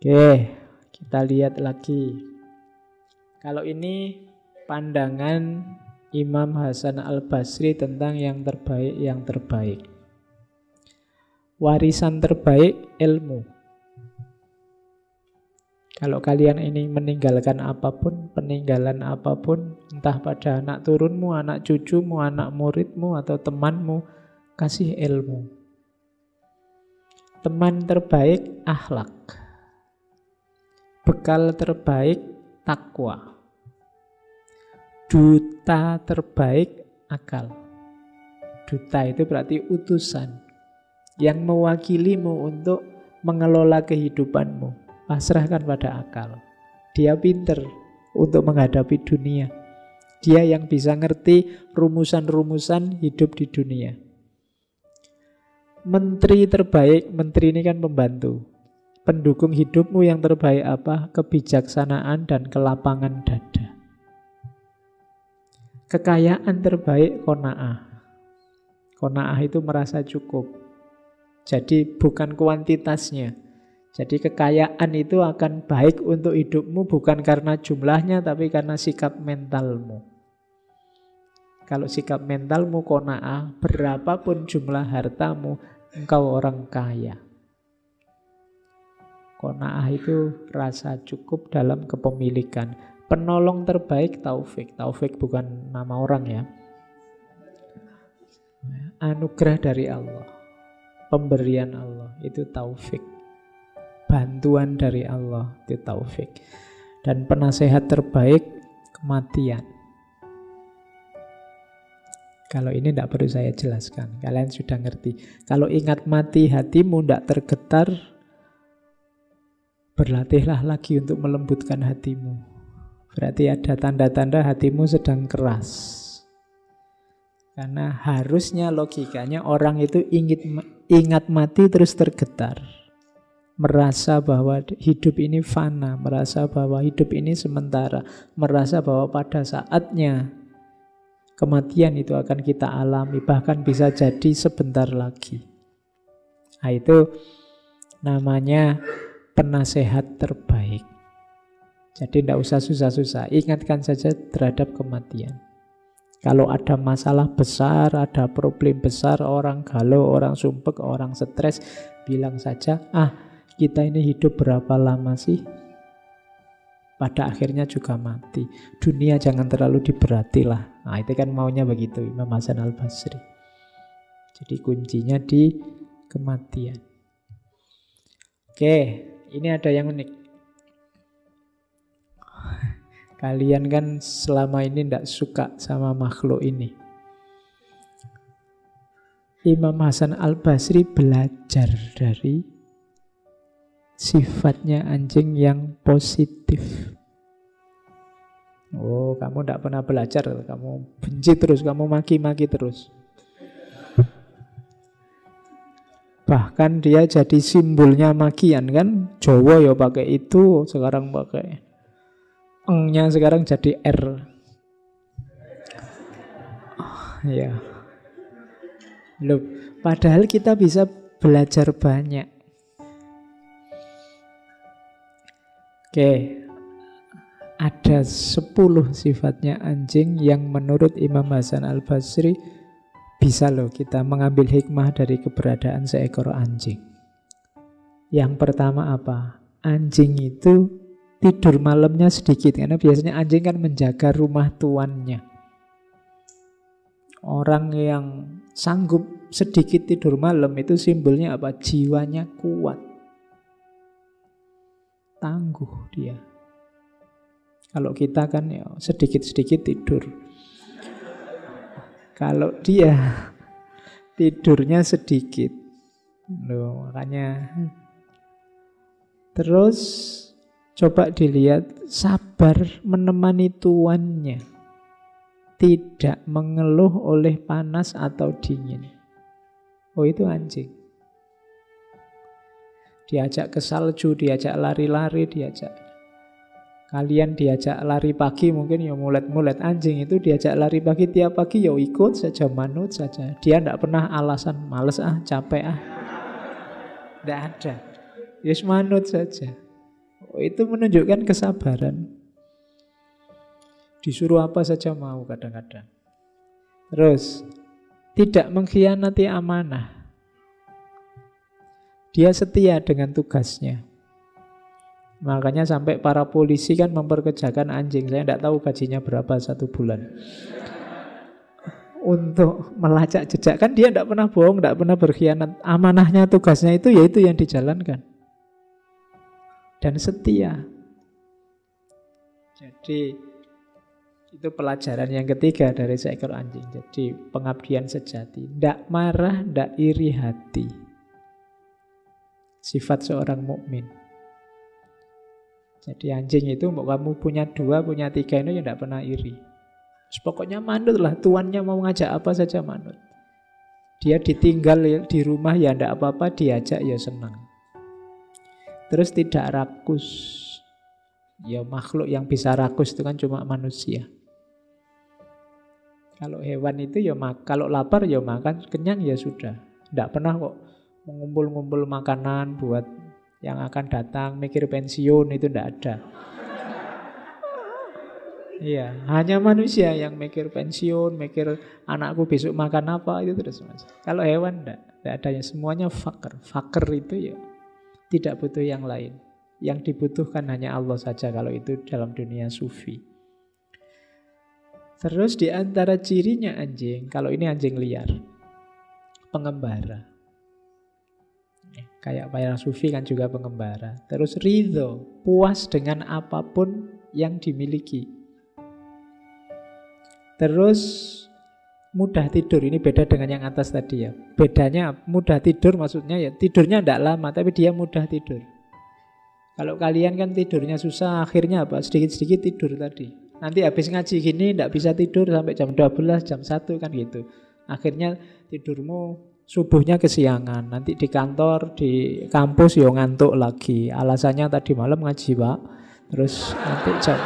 Oke, kita lihat lagi. Kalau ini pandangan Imam Hasan Al-Basri tentang yang terbaik. Warisan terbaik ilmu. Kalau kalian ini meninggalkan apapun, peninggalan apapun, entah pada anak turunmu, anak cucumu, anak muridmu, atau temanmu, kasih ilmu. Teman terbaik, akhlak. Bekal terbaik, takwa. Duta terbaik, akal. Duta itu berarti utusan yang mewakilimu untuk mengelola kehidupanmu. Pasrahkan pada akal. Dia pinter untuk menghadapi dunia. Dia yang bisa ngerti rumusan-rumusan hidup di dunia. Menteri terbaik, menteri ini kan pembantu. Pendukung hidupmu yang terbaik apa? Kebijaksanaan dan kelapangan dada. Kekayaan terbaik, qanaah. Qanaah itu merasa cukup. Jadi bukan kuantitasnya. Jadi kekayaan itu akan baik untuk hidupmu bukan karena jumlahnya tapi karena sikap mentalmu. Kalau sikap mentalmu qanaah, berapapun jumlah hartamu, engkau orang kaya. Qanaah itu rasa cukup dalam kepemilikan. Penolong terbaik Taufik. Taufik bukan nama orang ya. Anugerah dari Allah. Pemberian Allah itu taufik. Bantuan dari Allah itu taufik. Dan penasehat terbaik kematian. Kalau ini tidak perlu saya jelaskan, kalian sudah ngerti. Kalau ingat mati hatimu tidak tergetar, berlatihlah lagi untuk melembutkan hatimu. Berarti ada tanda-tanda hatimu sedang keras. Karena harusnya logikanya orang itu ingat mati terus tergetar. Merasa bahwa hidup ini fana, merasa bahwa hidup ini sementara, merasa bahwa pada saatnya kematian itu akan kita alami, bahkan bisa jadi sebentar lagi. Nah, itu namanya penasehat terbaik. Jadi tidak usah susah-susah, ingatkan saja terhadap kematian. Kalau ada masalah besar, ada problem besar, orang galau, orang sumpek, orang stres, bilang saja, kita ini hidup berapa lama sih? Pada akhirnya juga mati. Dunia jangan terlalu diberatilah. Nah, itu kan maunya begitu Imam Hasan Al-Basri. Jadi kuncinya di kematian. Oke, ini ada yang unik. Kalian kan selama ini tidak suka sama makhluk ini. Imam Hasan Al-Basri belajar dari sifatnya anjing yang positif. Oh, kamu tidak pernah belajar, kamu benci terus, kamu maki-maki terus. Bahkan dia jadi simbolnya makian kan. Jawa ya pakai itu, sekarang pakai eng-nya sekarang jadi R. Ya. Loh, padahal kita bisa belajar banyak. Oke, ada 10 sifatnya anjing yang menurut Imam Hasan Al-Basri bisa loh kita mengambil hikmah dari keberadaan seekor anjing. Yang pertama apa? Anjing itu tidur malamnya sedikit, karena biasanya anjing kan menjaga rumah tuannya. Orang yang sanggup sedikit tidur malam itu simbolnya apa? Jiwanya kuat. Tangguh dia. Kalau kita kan ya sedikit-sedikit tidur. Kalau dia tidurnya sedikit. Loh, makanya. Terus coba dilihat, sabar menemani tuannya. Tidak mengeluh oleh panas atau dingin. Oh, itu anjing. Diajak ke salju, diajak lari-lari, kalian diajak lari pagi mungkin ya mulet-mulet. Anjing itu diajak lari pagi tiap pagi ya ikut saja, manut saja. Dia tidak pernah alasan males capek Tidak ada. Yes, manut saja. Oh, itu menunjukkan kesabaran. Disuruh apa saja mau kadang-kadang. Terus, tidak mengkhianati amanah. Dia setia dengan tugasnya. Makanya sampai para polisi kan memperkerjakan anjing. Saya tidak tahu gajinya berapa 1 bulan. Untuk melacak jejak. Kan dia tidak pernah bohong, tidak pernah berkhianat. Amanahnya, tugasnya itu, yaitu yang dijalankan. Dan setia. Jadi itu pelajaran yang ketiga dari seekor anjing. Jadi pengabdian sejati. Tidak marah, tidak iri hati. Sifat seorang mukmin. Jadi anjing itu mau kamu punya 2, punya 3 itu ya tidak pernah iri. Pokoknya manut lah. Tuannya mau ngajak apa saja manut. Dia ditinggal di rumah ya tidak apa-apa, diajak ya senang. Terus tidak rakus. Ya makhluk yang bisa rakus itu kan cuma manusia. Kalau hewan itu ya kalau lapar ya makan, kenyang ya sudah. Tidak pernah kok mengumpul-ngumpul makanan buat yang akan datang, mikir pensiun, itu tidak ada. Iya, hanya manusia yang mikir pensiun, mikir anakku besok makan apa, itu terus mas. Kalau hewan tidak ada, semuanya fakir. Fakir itu ya tidak butuh yang lain. Yang dibutuhkan hanya Allah saja kalau itu dalam dunia sufi. Terus di antara cirinya anjing, kalau ini anjing liar, pengembara. Kayak para sufi kan juga pengembara. Terus ridho, puas dengan apapun yang dimiliki. Terus mudah tidur, ini beda dengan yang atas tadi ya. Bedanya mudah tidur maksudnya ya tidurnya tidak lama, tapi dia mudah tidur. Kalau kalian kan tidurnya susah, akhirnya apa? Sedikit-sedikit tidur tadi. Nanti habis ngaji gini tidak bisa tidur sampai jam 12, jam 1 kan gitu. Akhirnya tidurmu subuhnya kesiangan. Nanti di kantor, di kampus ya ngantuk lagi. Alasannya tadi malam ngaji pak. Terus nanti jam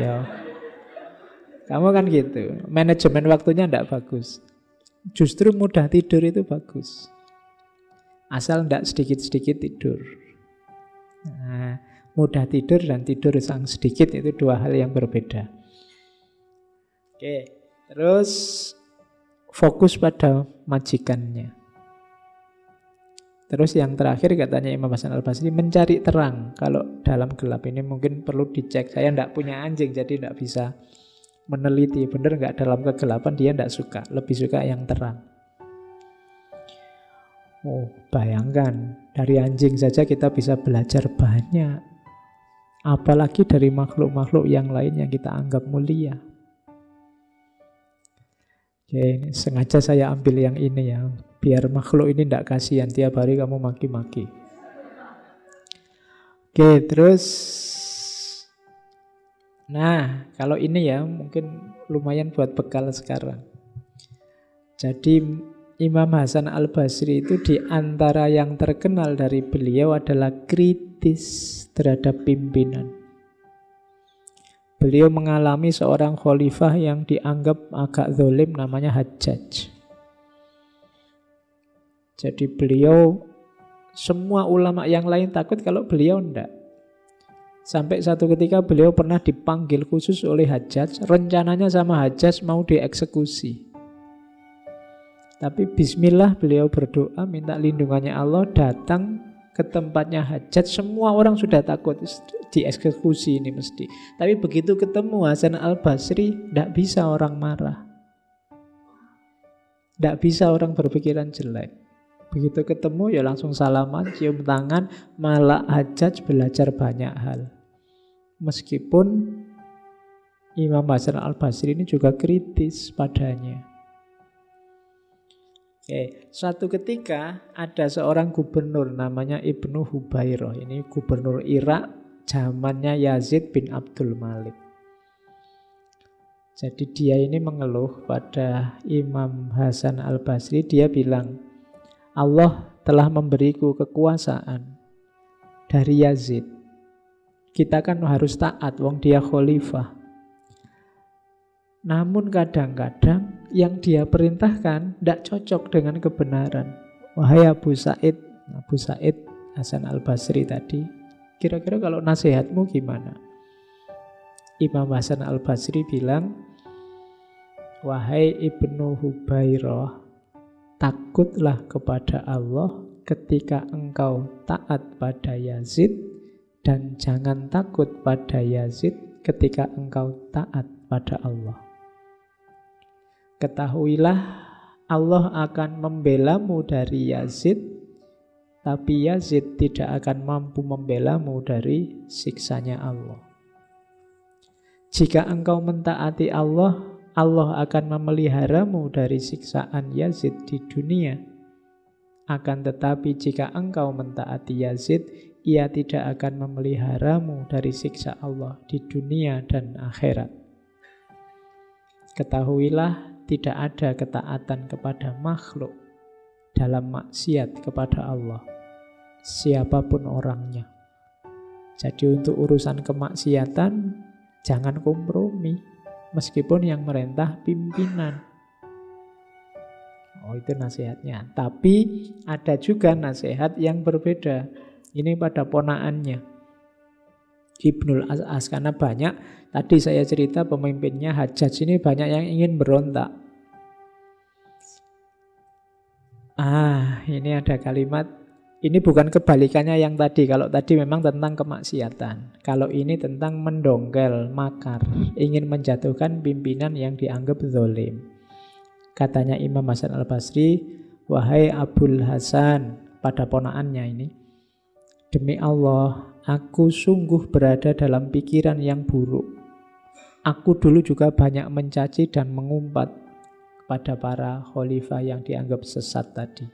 ya. Kamu kan gitu. Manajemen waktunya tidak bagus. Justru mudah tidur itu bagus. Asal tidak sedikit-sedikit tidur. Nah, mudah tidur dan tidur sang sedikit itu 2 hal yang berbeda. Oke, terus fokus pada majikannya. Terus yang terakhir katanya Imam Hasan Al-Basri, mencari terang. Kalau dalam gelap ini mungkin perlu dicek. Saya tidak punya anjing jadi tidak bisa meneliti. Benar nggak dalam kegelapan, dia tidak suka. Lebih suka yang terang. Oh, bayangkan dari anjing saja kita bisa belajar banyak. Apalagi dari makhluk-makhluk yang lain yang kita anggap mulia. Oke, ini sengaja saya ambil yang ini ya, biar makhluk ini tidak kasihan tiap hari kamu maki-maki. Oke, terus nah, kalau ini ya mungkin lumayan buat bekal sekarang. Jadi Imam Hasan Al-Basri itu di antara yang terkenal dari beliau adalah kritis terhadap pimpinan. Beliau mengalami seorang khalifah yang dianggap agak zalim namanya Hajjaj. Jadi beliau, semua ulama yang lain takut kalau beliau enggak. Sampai satu ketika beliau pernah dipanggil khusus oleh Hajjaj. Rencananya sama Hajjaj mau dieksekusi. Tapi bismillah beliau berdoa minta lindungannya Allah, datang ke tempatnya Hajjaj. Semua orang sudah takut dieksekusi ini mesti. Tapi begitu ketemu Hasan Al-Basri, tidak bisa orang marah. Tidak bisa orang berpikiran jelek. Begitu ketemu ya langsung salaman, cium tangan. Malah Hajjaj belajar banyak hal. Meskipun Imam Hasan Al-Basri ini juga kritis padanya. Oke, suatu ketika ada seorang gubernur namanya Ibnu Hubairah. Ini gubernur Irak zamannya Yazid bin Abdul Malik. Jadi dia ini mengeluh pada Imam Hasan Al-Basri. Dia bilang, Allah telah memberiku kekuasaan dari Yazid. Kita kan harus taat, wong dia khalifah. Namun kadang-kadang yang dia perintahkan tidak cocok dengan kebenaran. Wahai Abu Sa'id Hasan Al-Basri tadi, Kira-kira kalau nasihatmu gimana? Imam Hasan Al-Basri bilang, wahai Ibnu Hubairah, takutlah kepada Allah ketika engkau taat pada Yazid, dan jangan takut pada Yazid ketika engkau taat pada Allah. Ketahuilah Allah akan membelamu dari Yazid, tapi Yazid tidak akan mampu membelamu dari siksanya Allah. Jika engkau mentaati Allah, Allah akan memeliharamu dari siksaan Yazid di dunia. Akan tetapi jika engkau mentaati Yazid, ia tidak akan memeliharamu dari siksa Allah di dunia dan akhirat. Ketahuilah, tidak ada ketaatan kepada makhluk dalam maksiat kepada Allah, siapapun orangnya. Jadi untuk urusan kemaksiatan, jangan kompromi, meskipun yang merintah pimpinan. Oh, itu nasihatnya. Tapi ada juga nasihat yang berbeda. Ini pada ponaannya, Ibnul As'as. Karena banyak, tadi saya cerita pemimpinnya Hajjaj ini banyak yang ingin berontak. Ini ada kalimat. Ini bukan kebalikannya yang tadi. Kalau tadi memang tentang kemaksiatan, kalau ini tentang mendongkel, makar, ingin menjatuhkan pimpinan yang dianggap zalim. Katanya Imam Hasan Al-Basri, wahai Abul Hasan, pada ponaannya ini, demi Allah, aku sungguh berada dalam pikiran yang buruk. Aku dulu juga banyak mencaci dan mengumpat kepada para khalifah yang dianggap sesat tadi.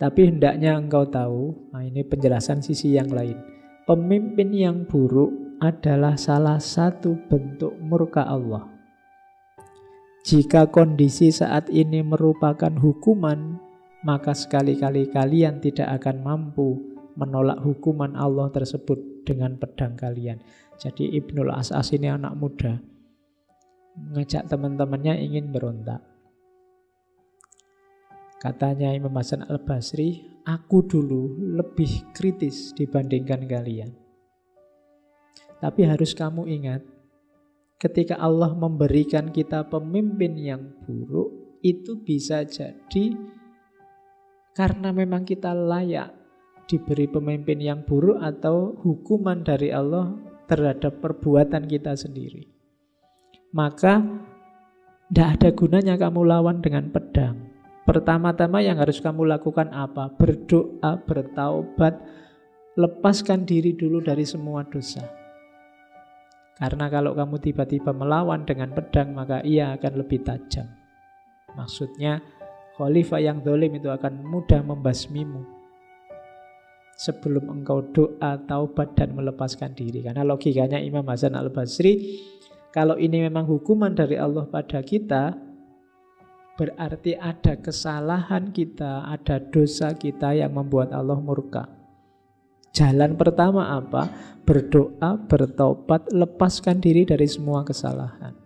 Tapi hendaknya engkau tahu, ini penjelasan sisi yang lain. Pemimpin yang buruk adalah salah satu bentuk murka Allah. Jika kondisi saat ini merupakan hukuman, maka sekali-kali kalian tidak akan mampu menolak hukuman Allah tersebut dengan pedang kalian. Jadi Ibnul As'as ini anak muda, mengajak teman-temannya ingin berontak. Katanya Imam Hasan Al-Basri, aku dulu lebih kritis dibandingkan kalian. Tapi harus kamu ingat, ketika Allah memberikan kita pemimpin yang buruk, itu bisa jadi karena memang kita layak diberi pemimpin yang buruk atau hukuman dari Allah terhadap perbuatan kita sendiri. Maka tidak ada gunanya kamu lawan dengan pedang. Pertama-tama yang harus kamu lakukan apa? Berdoa, bertaubat, lepaskan diri dulu dari semua dosa. Karena kalau kamu tiba-tiba melawan dengan pedang, maka ia akan lebih tajam. Maksudnya, khalifah yang zalim itu akan mudah membasmimu sebelum engkau doa, taubat, dan melepaskan diri. Karena logikanya Imam Hasan Al-Basri, kalau ini memang hukuman dari Allah pada kita, berarti ada kesalahan kita, ada dosa kita yang membuat Allah murka. Jalan pertama apa? Berdoa, bertobat, lepaskan diri dari semua kesalahan.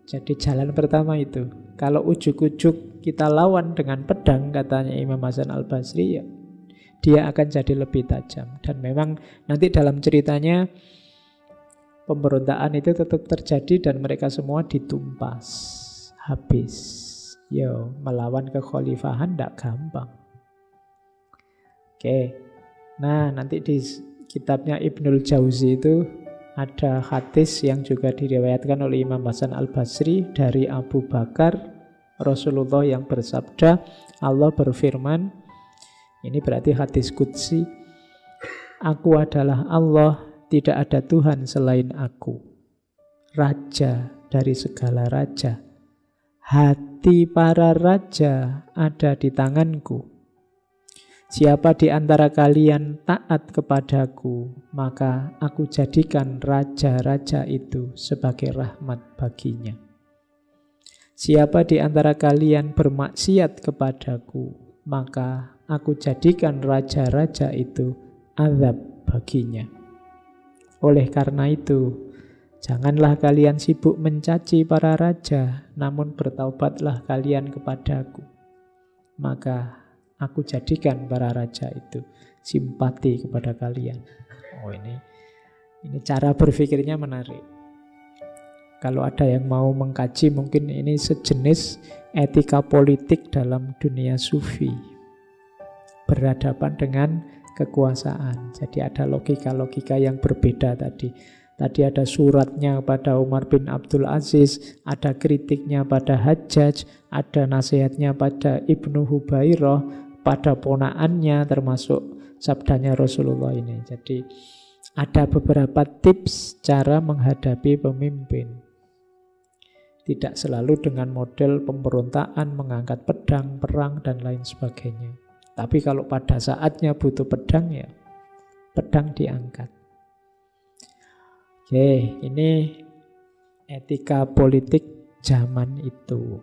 Jadi jalan pertama itu. Kalau ujuk-ujuk kita lawan dengan pedang, katanya Imam Hasan Al-Basri, ya, dia akan jadi lebih tajam. Dan memang nanti dalam ceritanya pemberontakan itu tetap terjadi dan mereka semua ditumpas habis. Melawan kekhalifahan tidak gampang. Oke. Nah, nanti di kitabnya Ibnul Jauzi itu ada hadis yang juga diriwayatkan oleh Imam Hasan Al-Basri dari Abu Bakar, Rasulullah yang bersabda, Allah berfirman, ini berarti hadis qudsi, aku adalah Allah, tidak ada Tuhan selain aku, Raja dari segala raja. Hati para raja ada di tanganku. Siapa di antara kalian taat kepadaku, maka aku jadikan raja-raja itu sebagai rahmat baginya. Siapa di antara kalian bermaksiat kepadaku, maka aku jadikan raja-raja itu azab baginya. Oleh karena itu, janganlah kalian sibuk mencaci para raja, namun bertaubatlah kalian kepadaku. Maka aku jadikan para raja itu simpati kepada kalian. Oh, ini cara berpikirnya menarik. Kalau ada yang mau mengkaji, mungkin ini sejenis etika politik dalam dunia sufi, berhadapan dengan kekuasaan. Jadi ada logika-logika yang berbeda tadi. Tadi ada suratnya pada Umar bin Abdul Aziz, ada kritiknya pada Hajjaj, ada nasihatnya pada Ibnu Hubairah, pada ponaannya, termasuk sabdanya Rasulullah ini. Jadi ada beberapa tips cara menghadapi pemimpin. Tidak selalu dengan model pemberontakan, mengangkat pedang, perang, dan lain sebagainya. Tapi kalau pada saatnya butuh pedang, ya pedang diangkat. Oke, ini etika politik zaman itu.